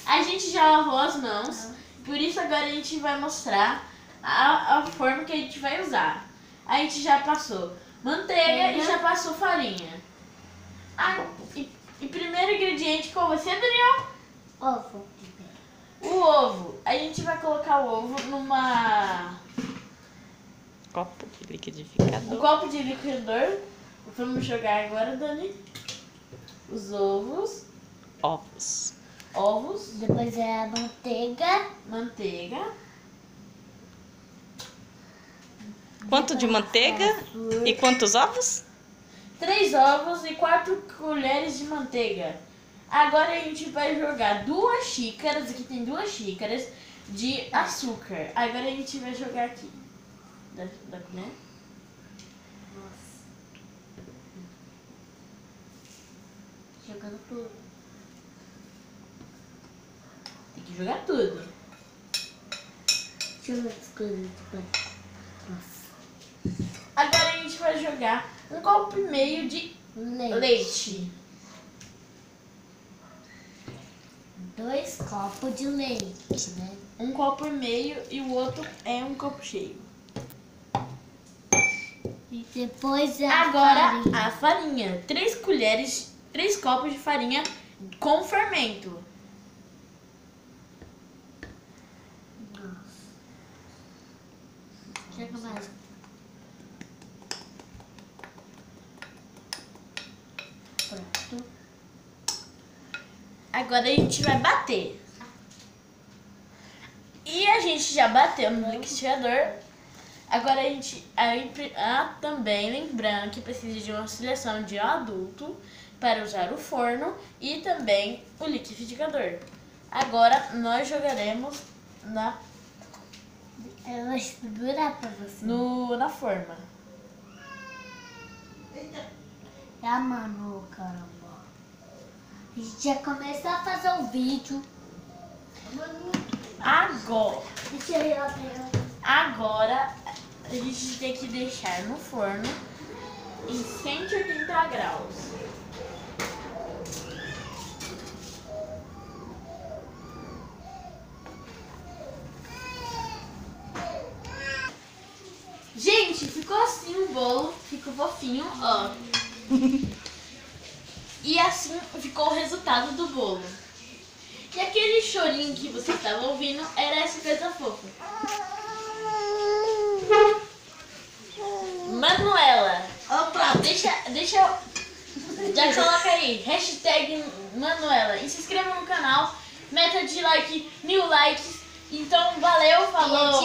A gente já lavou as mãos, por isso agora a gente vai mostrar a forma que a gente vai usar. A gente já passou manteiga e já passou farinha. E primeiro ingrediente com você, Daniel? Ovo. O ovo. A gente vai colocar o ovo numa... Copo de liquidificador. Um copo de liquidificador. Vamos jogar agora, Dani. Os ovos. Ovos. Depois é a manteiga. Manteiga. Quanto de manteiga e quantos ovos? 3 ovos e 4 colheres de manteiga. Agora a gente vai jogar 2 xícaras, aqui tem 2 xícaras de açúcar. Agora a gente vai jogar aqui. Da colher. Nossa. Jogando tudo. Tem que jogar tudo. Deixa eu ver as coisas. Nossa. Agora a gente vai jogar 1 copo e meio de leite. 2 copos de leite, né? 1 copo e meio e o outro é 1 copo cheio. E depois é Agora farinha. a farinha. 3 colheres, 3 copos de farinha com fermento. Nossa. Chega mais. Pronto. Agora a gente vai bater. E a gente já bateu no liquidificador. Agora a gente também lembrando que precisa de uma auxiliação de um adulto para usar o forno e também o liquidificador. Agora nós jogaremos Eu vou segurar pra você. na forma. Ah, mano, caramba. A gente já começa a fazer um vídeo. Agora a gente tem que deixar no forno em 180 graus. Gente, ficou assim o bolo, ficou fofinho, ó. E assim ficou o resultado do bolo. E aquele chorinho que você estava ouvindo era essa coisa fofa. Manuela, opa, deixa, já coloca aí, hashtag Manuela. E se inscreva no canal, meta de like, 1000 likes. Então, valeu, falou!